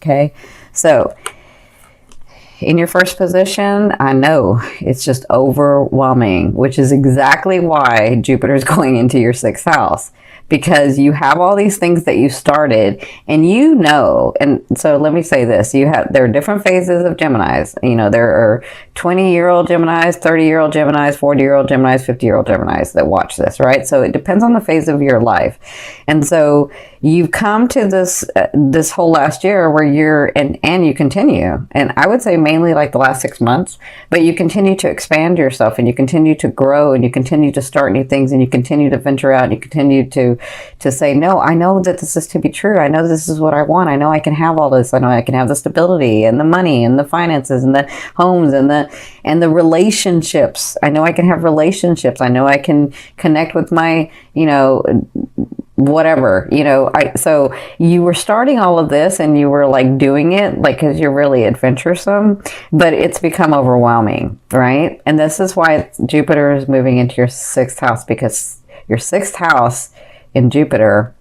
Okay, so in your first position, I know it's just overwhelming, which is exactly why Jupiter is going into your 6th house, because you have all these things that you started, and you know, and so let me say this, there are different phases of Geminis. You know, there are 20-year-old Geminis, 30-year-old Geminis, 40-year-old Geminis, 50-year-old Geminis that watch this, right? So it depends on the phase of your life. And so you've come to this whole last year where and you continue, and I would say mainly like the last 6 months, but you continue to expand yourself, and you continue to grow, and you continue to start new things, and you continue to venture out, and you continue to say, no, I know that this is to be true. I know this is what I want. I know I can have all this. I know I can have the stability and the money and the finances and the homes and the relationships. I know I can have relationships. I know I can connect with my, whatever, so you were starting all of this, and you were like doing it like, because you're really adventuresome, but it's become overwhelming, right? And this is why Jupiter is moving into your 6th house, because your 6th house in Jupiter,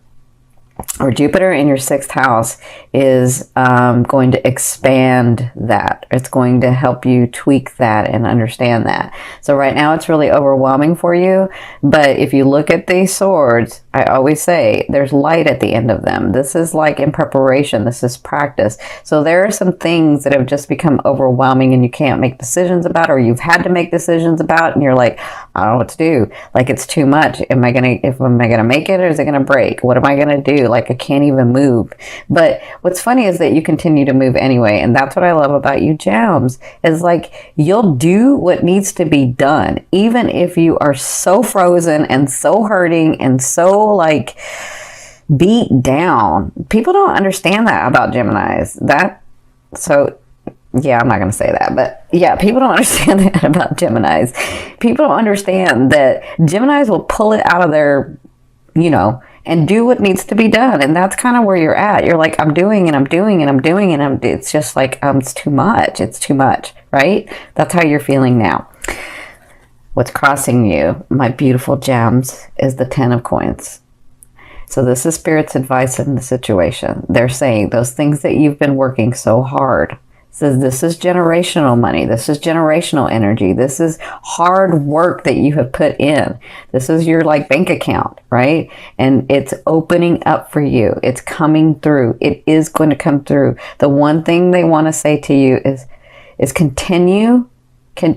or Jupiter in your 6th house, is going to expand that. It's going to help you tweak that and understand that. So right now it's really overwhelming for you. But if you look at these swords, I always say there's light at the end of them. This is like in preparation. This is practice. So there are some things that have just become overwhelming, and you can't make decisions about, or you've had to make decisions about, and you're like, I don't know what to do. Like, it's too much. Am I gonna make it, or is it gonna break? What am I gonna do? Like, I can't even move. But what's funny is that you continue to move anyway. And that's what I love about you, Gems, is like, you'll do what needs to be done, even if you are so frozen and so hurting and so like beat down. People don't understand that about Geminis. Yeah, I'm not going to say that, but yeah, people don't understand that about Geminis. People don't understand that Geminis will pull it out of their, and do what needs to be done. And that's kind of where you're at. You're like, I'm doing and I'm doing and I'm doing, and it's just like, it's too much. It's too much, right? That's how you're feeling now. What's crossing you, my beautiful Gems, is the 10 of Coins. So this is Spirit's advice in the situation. They're saying those things that you've been working so hard. Says this is generational money. This is generational energy. This is hard work that you have put in. This is your like bank account, right? And it's opening up for you. It's coming through. It is going to come through. The one thing they want to say to you is continue.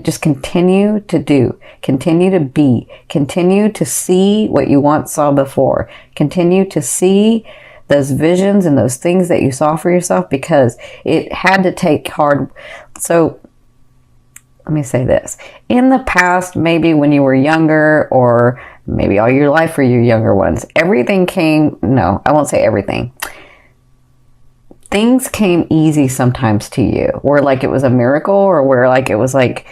Just continue to do, continue to be, continue to see what you once saw before, continue to see those visions and those things that you saw for yourself, because it had to take hard. So let me say this. In the past, maybe when you were younger, or maybe all your life for your younger ones, everything came, no, I won't say everything. Things came easy sometimes to you, where like it was a miracle, or where like it was like,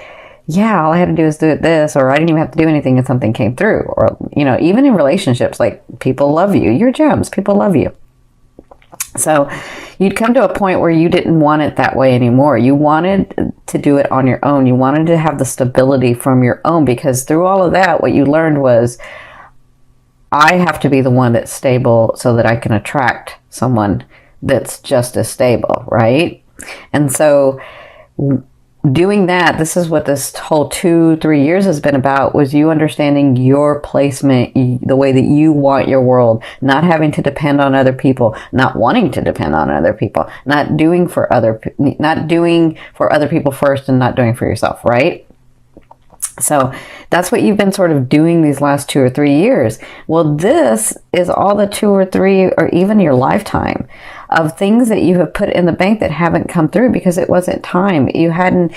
yeah, all I had to do is do this, or I didn't even have to do anything and something came through. Or, even in relationships, like people love you. You're Gems. People love you. So you'd come to a point where you didn't want it that way anymore. You wanted to do it on your own. You wanted to have the stability from your own, because through all of that, what you learned was, I have to be the one that's stable so that I can attract someone that's just as stable, right? And so doing that, this is what this whole 2-3 years has been about, was you understanding your placement, the way that you want your world, not having to depend on other people, not wanting to depend on other people, not doing for other people first, and not doing for yourself, right? So that's what you've been sort of doing these last 2 or 3 years. Well, this is all the 2 or 3, or even your lifetime of things that you have put in the bank that haven't come through because it wasn't time. You hadn't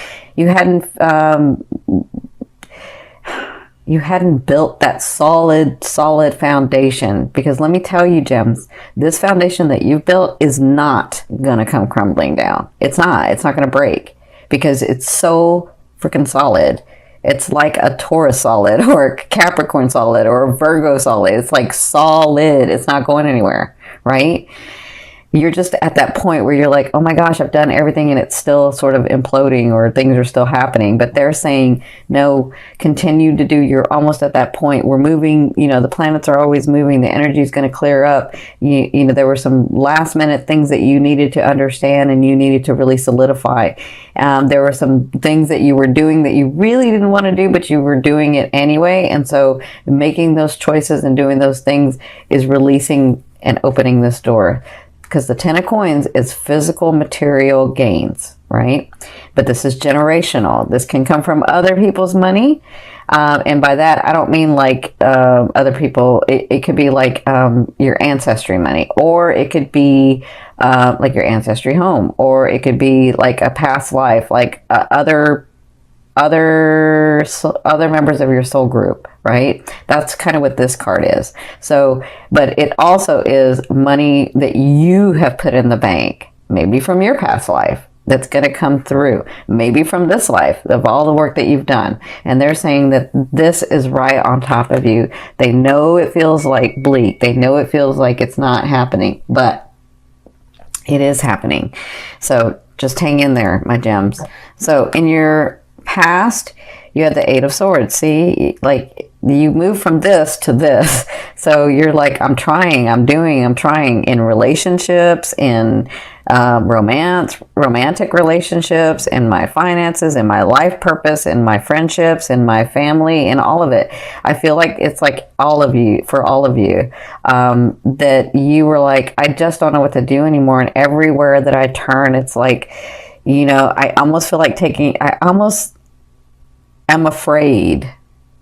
built that solid foundation. Because let me tell you, Gems, this foundation that you've built is not going to come crumbling down. It's not going to break, because it's so freaking solid. It's like a Taurus solid, or a Capricorn solid, or a Virgo solid. It's like solid. It's not going anywhere, right? you're just at that point where you're like, oh my gosh, I've done everything and it's still sort of imploding, or things are still happening. But they're saying, no, continue to do. You're almost at that point. We're moving, the planets are always moving. The energy is going to clear up. There were some last minute things that you needed to understand and you needed to really solidify. There were some things that you were doing that you really didn't want to do, but you were doing it anyway. And so making those choices and doing those things is releasing and opening this door. Because the 10 of coins is physical material gains, right? But this is generational. This can come from other people's money. And by that, I don't mean like other people. It could be like your ancestry money, or it could be like your ancestry home, or it could be like a past life, like other members of your soul group, right? That's kind of what this card is. So, but it also is money that you have put in the bank, maybe from your past life, that's going to come through, maybe from this life, of all the work that you've done. And they're saying that this is right on top of you. They know it feels like bleak. They know it feels like it's not happening, but it is happening. So just hang in there, my gems. So in your past, you had the 8 of Swords. See, like you move from this to this. So you're like, I'm trying in relationships, in romantic relationships, in my finances, in my life purpose, in my friendships, in my family, in all of it. I feel like it's like all of you, that you were like, I just don't know what to do anymore. And everywhere that I turn, it's like, I almost feel like I'm afraid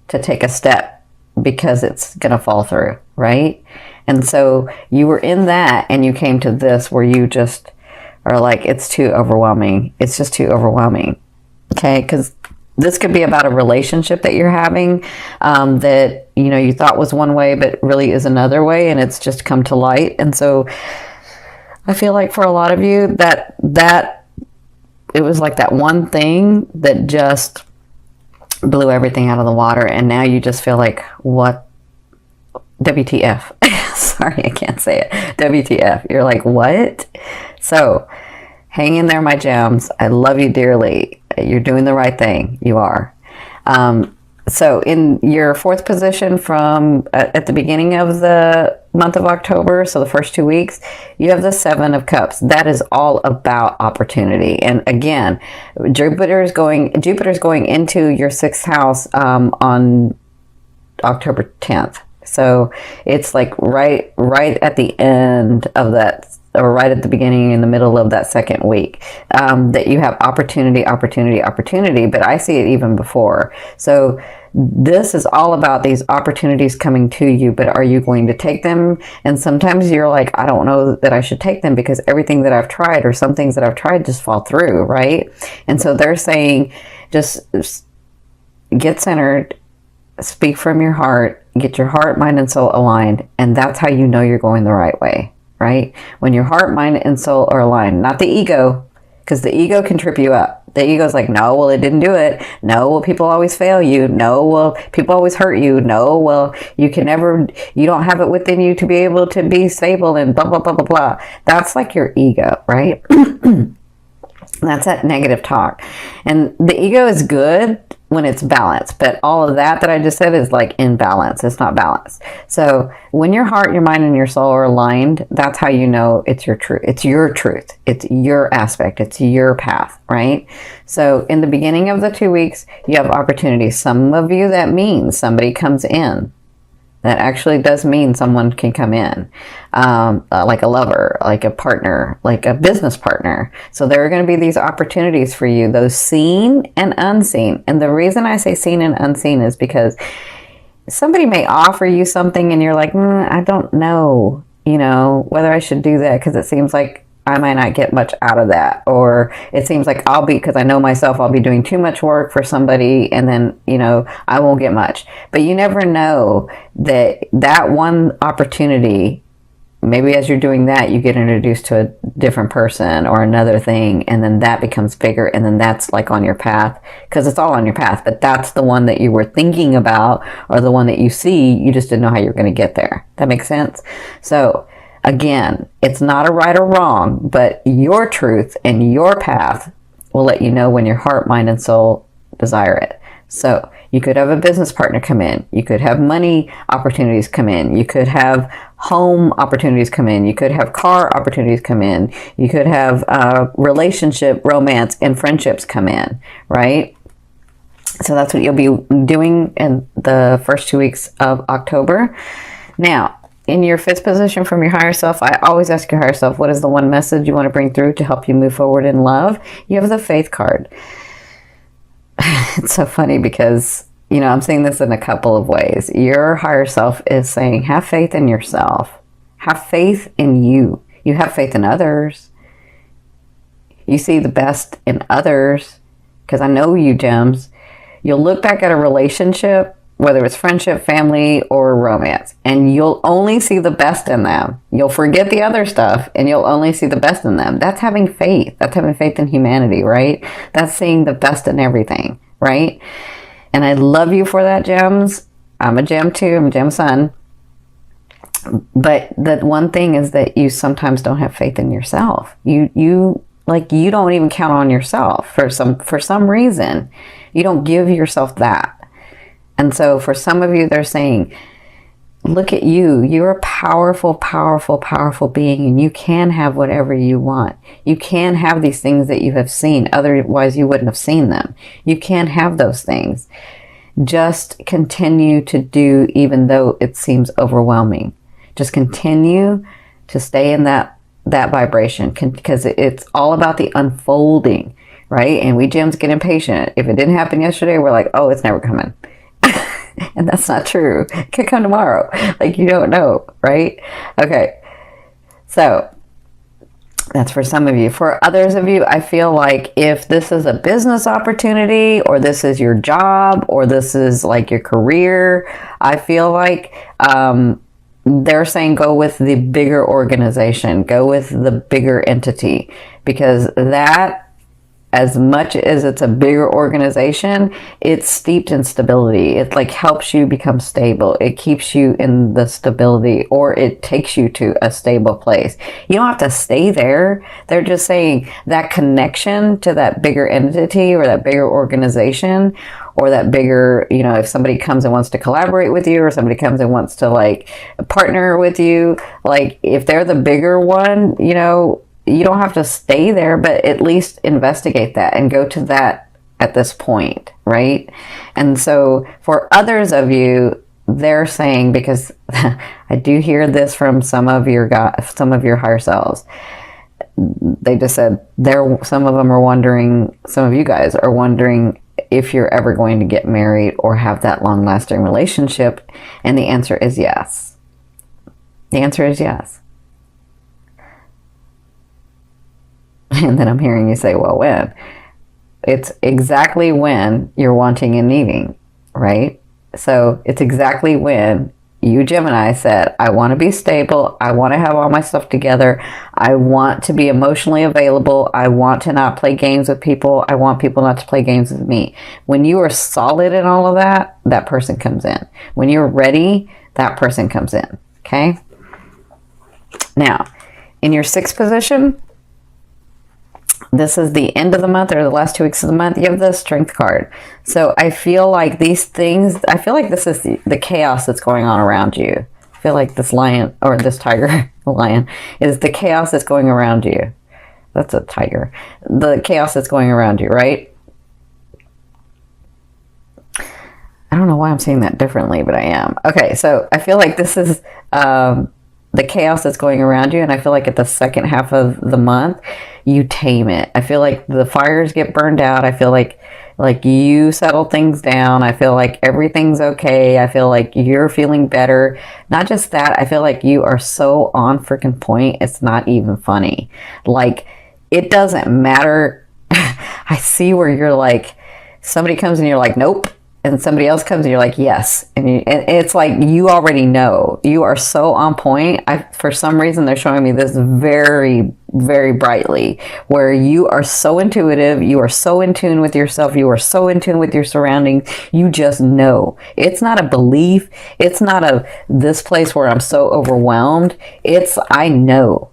to take a step because it's going to fall through, right? And so you were in that and you came to this where you just are like, it's too overwhelming. It's just too overwhelming. Okay? Because this could be about a relationship that you're having that, you thought was one way, but really is another way, and it's just come to light. And so I feel like for a lot of you that it was like that one thing that just blew everything out of the water, and now you just feel like, what? WTF. Sorry, I can't say it. WTF. You're like, what? So hang in there, my gems. I love you dearly. You're doing the right thing. You are. So in your 4th position from at the beginning of the month of October, so the first 2 weeks, you have the 7 of Cups. That is all about opportunity. And again, Jupiter's going into your 6th house on October 10th. So it's like right at the end of that, or right at the beginning, in the middle of that 2nd week, that you have opportunity. But I see it even before. So this is all about these opportunities coming to you, but are you going to take them? And sometimes you're like, I don't know that I should take them because everything that I've tried, or some things that I've tried, just fall through, right? And so they're saying, just get centered, speak from your heart, get your heart, mind, and soul aligned, and that's how you know you're going the right way, right? When your heart, mind, and soul are aligned, not the ego, because the ego can trip you up. The ego's like, no, well, it didn't do it. No, well, people always fail you. No, well, people always hurt you. No, well, you don't have it within you to be able to be stable, and blah, blah, blah, blah, blah. That's like your ego, right? That's that negative talk. And the ego is good when it's balanced, but all of that I just said is like imbalance. It's not balanced. So when your heart, your mind, and your soul are aligned, that's how you know it's your truth. It's your truth. It's your aspect. It's your path, right? So in the beginning of the 2 weeks, you have opportunities. Some of you, that means somebody comes in. That actually does mean someone can come in, like a lover, like a partner, like a business partner. So there are going to be these opportunities for you, those seen and unseen. And the reason I say seen and unseen is because somebody may offer you something and you're like, I don't know, whether I should do that, because it seems like I might not get much out of that. Or it seems like because I know myself, I'll be doing too much work for somebody, and then, I won't get much. But you never know that one opportunity, maybe as you're doing that, you get introduced to a different person or another thing, and then that becomes bigger, and then that's like on your path, because it's all on your path, but that's the one that you were thinking about, or the one that you see, you just didn't know how you're going to get there. That makes sense? So Again, it's not a right or wrong, but your truth and your path will let you know when your heart, mind, and soul desire it. So you could have a business partner come in. You could have money opportunities come in. You could have home opportunities come in. You could have car opportunities come in. You could have relationship, romance, and friendships come in, right? So that's what you'll be doing in the first 2 weeks of October. Now, in your fifth position from your higher self, I always ask your higher self, what is the one message you want to bring through to help you move forward in love? You have the faith card. It's so funny because, you know, I'm saying this in a couple of ways. Your higher self is saying, have faith in yourself. Have faith in you. You have faith in others. You see the best in others. Because I know you, gems. You'll look back at a relationship, whether it's friendship, family, or romance, and you'll only see the best in them. You'll forget the other stuff, and you'll only see the best in them. That's having faith. That's having faith in humanity, right? That's seeing the best in everything, right? And I love you for that, gems. I'm a gem too. I'm a gem sun. But the one thing is that you sometimes don't have faith in yourself. You don't even count on yourself for some reason. You don't give yourself that. And so for some of you, they're saying, look at you. You're a powerful, powerful, powerful being, and you can have whatever you want. You can have these things that you have seen. Otherwise, you wouldn't have seen them. You can have those things. Just continue to do, even though it seems overwhelming. Just continue to stay in that vibration, because it's all about the unfolding, right? And we gems get impatient. If it didn't happen yesterday, we're like, oh, it's never coming. And that's not true. It could come tomorrow. Like, you don't know, right? Okay. So that's for some of you. For others of you, I feel like if this is a business opportunity, or this is your job, or this is like your career, I feel like they're saying go with the bigger organization, go with the bigger entity, because that, as much as it's a bigger organization, it's steeped in stability. It like helps you become stable. It keeps you in the stability, or it takes you to a stable place. You don't have to stay there. They're just saying that connection to that bigger entity, or that bigger organization, or that bigger, you know, if somebody comes and wants to collaborate with you, or somebody comes and wants to like partner with you, like if they're the bigger one, you know, you don't have to stay there, but at least investigate that and go to that at this point, right? And so for others of you, they're saying, because I do hear this from some of your higher selves, they just said some of them are wondering, some of you guys are wondering if you're ever going to get married or have that long-lasting relationship, and the answer is yes. The answer is yes. And then I'm hearing you say, well, when? It's exactly when you're wanting and needing, right? So it's exactly when you, Gemini, said, I want to be stable. I want to have all my stuff together. I want to be emotionally available. I want to not play games with people. I want people not to play games with me. When you are solid in all of that, that person comes in. When you're ready, that person comes in, okay? Now, in your sixth position, this is the end of the month, or the last 2 weeks of the month, you have the Strength card. So I feel like these things, I feel like this is the chaos that's going on around you. I feel like this lion, or this tiger, lion, is the chaos that's going around you. That's a tiger. The chaos that's going around you, right? I don't know why I'm saying that differently, but I am. Okay, so I feel like this is the chaos that's going around you, and I feel like at the second half of the month, you tame it. I feel like the fires get burned out. I feel like you settle things down. I feel like everything's okay. I feel like you're feeling better. Not just that, I feel like you are so on freaking point, it's not even funny. Like, it doesn't matter. I see where you're like, somebody comes and you're like, nope. And somebody else comes and you're like, yes. And it's like, you already know. You are so on point. For some reason, they're showing me this very very brightly, where you are so intuitive, you are so in tune with yourself, you are so in tune with your surroundings, you just know. It's not a belief, it's not a this place where I'm so overwhelmed. It's I know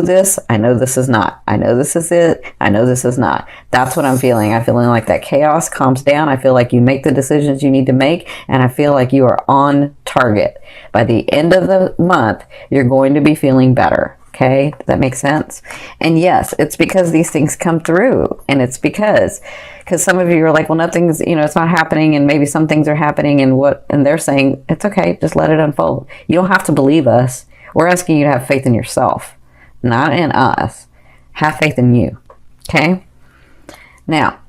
this, I know this is not, I know this is it, I know this is not. That's what I'm feeling. I'm feeling like that chaos calms down. I feel like you make the decisions you need to make, and I feel like you are on target. By the end of the month, you're going to be feeling better. Okay, does that make sense? And yes, it's because these things come through, and it's because some of you are like, well, nothing's, it's not happening, and maybe some things are happening, and they're saying it's okay, just let it unfold. You don't have to believe us. We're asking you to have faith in yourself, not in us. Have faith in you. Okay. Now,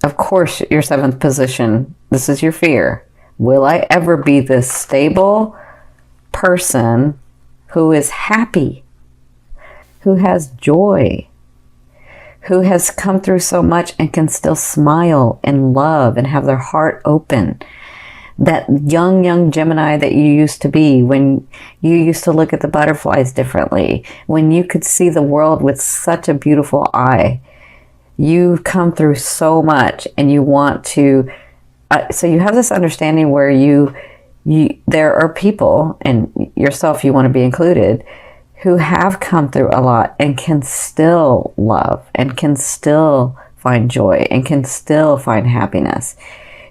of course, your 7th position. This is your fear. Will I ever be this stable person who is happy, who has joy, who has come through so much and can still smile and love and have their heart open? That young Gemini that you used to be, when you used to look at the butterflies differently, when you could see the world with such a beautiful eye. You've come through so much, and you want to, so you have this understanding where there are people, and yourself, you want to be included, who have come through a lot and can still love and can still find joy and can still find happiness.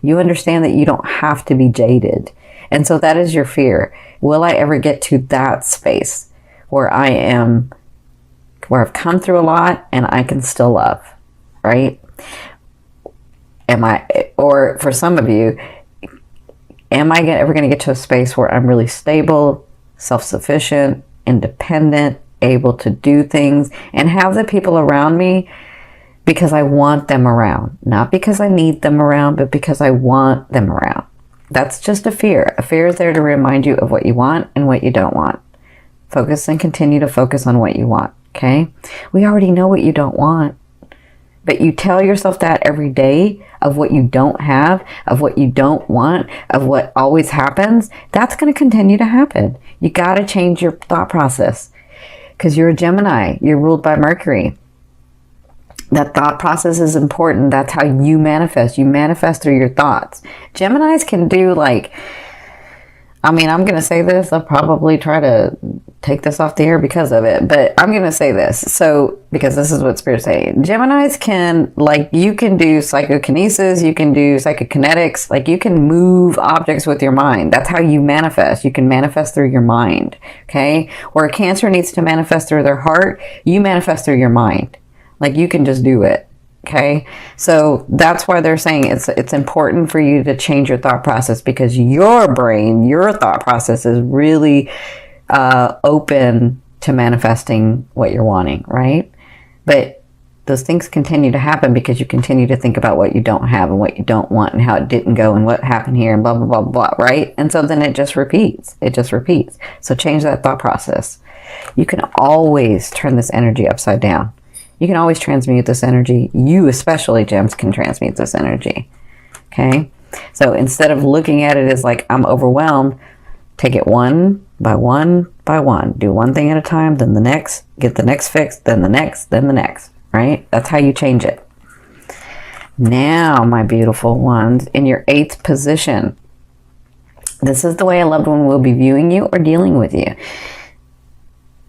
You understand that you don't have to be jaded. And so that is your fear. Will I ever get to that space where I've come through a lot and I can still love, right? Or for some of you, am I ever going to get to a space where I'm really stable, self-sufficient, independent, able to do things, and have the people around me because I want them around, not because I need them around, but because I want them around. That's just a fear. A fear is there to remind you of what you want and what you don't want. Focus and continue to focus on what you want, okay? We already know what you don't want, but you tell yourself that every day of what you don't have, of what you don't want, of what always happens. That's going to continue to happen. You got to change your thought process because you're a Gemini. You're ruled by Mercury. That thought process is important. That's how you manifest. You manifest through your thoughts. Geminis can do I'm going to say this. I'll probably try to take this off the air because of it, but I'm going to say this. So, because this is what Spirit's saying. Geminis can, you can do psychokinesis, you can do psychokinetics, you can move objects with your mind. That's how you manifest. You can manifest through your mind, okay? Where a Cancer needs to manifest through their heart, you manifest through your mind. You can just do it. Okay. So that's why they're saying it's important for you to change your thought process, because your brain, your thought process is really open to manifesting what you're wanting. Right. But those things continue to happen because you continue to think about what you don't have and what you don't want and how it didn't go and what happened here and blah, blah, blah, blah. Right. And so then it just repeats. So change that thought process. You can always turn this energy upside down. You can always transmute this energy. You, especially, Gems, can transmute this energy. Okay? So instead of looking at it as I'm overwhelmed, take it one by one by one. Do one thing at a time, then the next. Get the next fixed, then the next, then the next. Right? That's how you change it. Now, my beautiful ones, in your 8th position, this is the way a loved one will be viewing you or dealing with you.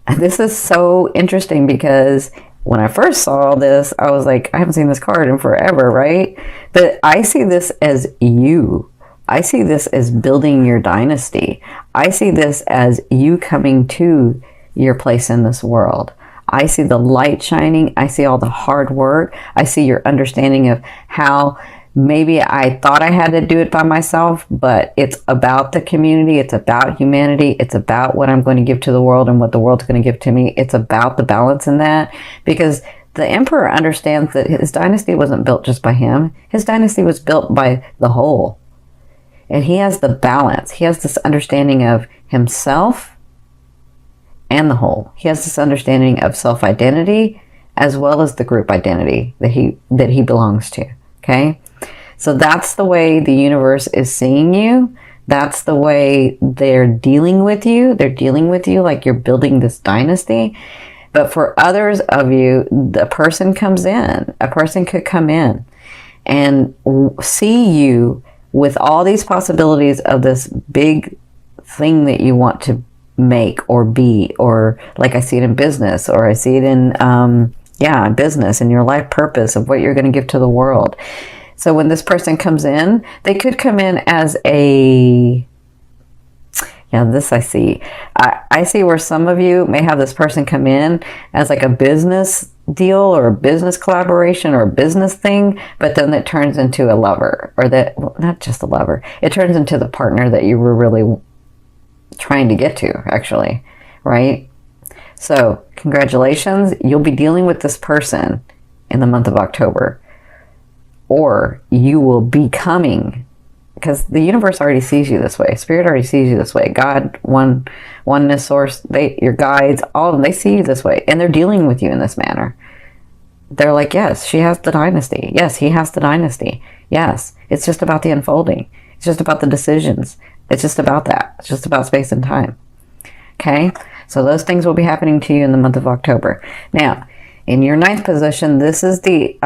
And this is so interesting because when I first saw this, I was like, I haven't seen this card in forever, right? But I see this as you. I see this as building your dynasty. I see this as you coming to your place in this world. I see the light shining. I see all the hard work. I see your understanding of how maybe I thought I had to do it by myself, but it's about the community. It's about humanity. It's about what I'm going to give to the world and what the world's going to give to me. It's about the balance in that, because the Emperor understands that his dynasty wasn't built just by him. His dynasty was built by the whole. And he has the balance. He has this understanding of himself and the whole. He has this understanding of self-identity as well as the group identity that he belongs to. Okay? So that's the way the universe is seeing you. That's the way they're dealing with you. They're dealing with you like you're building this dynasty. But for others of you, the person comes in. A person could come in and see you with all these possibilities of this big thing that you want to make or be, or like I see it in business, or I see it in, business and your life purpose of what you're going to give to the world. So when this person comes in, they could come in as this I see. I see where some of you may have this person come in as like a business deal or a business collaboration or a business thing, but then it turns into a lover, or not just a lover. It turns into the partner that you were really trying to get to, actually, right? So congratulations, you'll be dealing with this person in the month of October, or you will be coming, because the universe already sees you this way. Spirit already sees you this way. God, oneness, source, your guides, all of them, they see you this way, and they're dealing with you in this manner. They're like, yes, she has the dynasty. Yes, he has the dynasty. Yes, it's just about the unfolding. It's just about the decisions. It's just about that. It's just about space and time. Okay? So those things will be happening to you in the month of October. Now, in your 9th position, this is the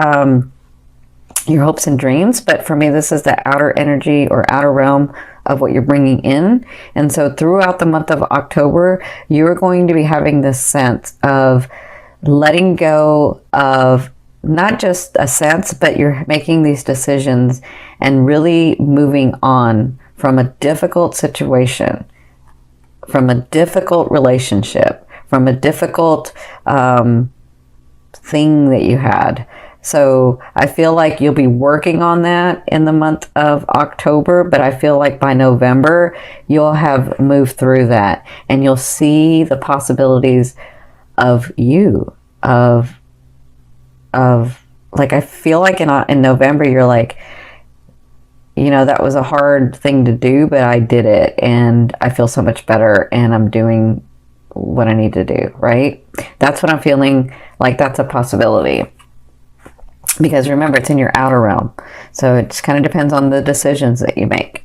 your hopes and dreams, but for me, this is the outer energy or outer realm of what you're bringing in. And so throughout the month of October, you're going to be having this sense of letting go of not just a sense, but you're making these decisions and really moving on from a difficult situation, from a difficult relationship, from a difficult thing that you had. So I feel like you'll be working on that in the month of October, but I feel like by November, you'll have moved through that and you'll see the possibilities of you, of like, I feel like in November, you're like, that was a hard thing to do, but I did it and I feel so much better and I'm doing what I need to do, right? That's what I'm feeling like. That's a possibility. Because remember, it's in your outer realm. So it just kind of depends on the decisions that you make.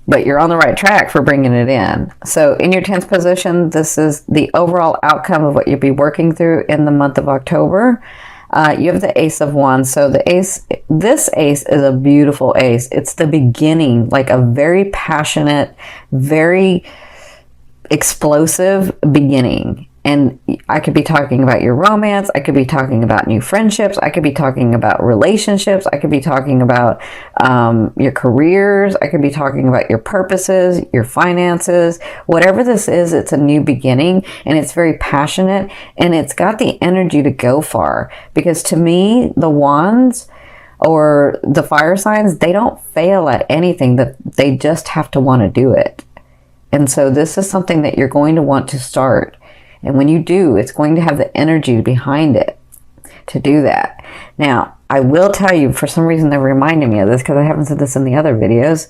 But you're on the right track for bringing it in. So in your 10th position, this is the overall outcome of what you'll be working through in the month of October. You have the Ace of Wands. So this ace is a beautiful ace. It's the beginning, like a very passionate, very explosive beginning. And I could be talking about your romance. I could be talking about new friendships. I could be talking about relationships. I could be talking about your careers. I could be talking about your purposes, your finances. Whatever this is, it's a new beginning and it's very passionate and it's got the energy to go far. Because to me, the wands or the fire signs, they don't fail at anything. That they just have to want to do it. And so this is something that you're going to want to start. And when you do, it's going to have the energy behind it to do that. Now, I will tell you, for some reason, they're reminding me of this because I haven't said this in the other videos.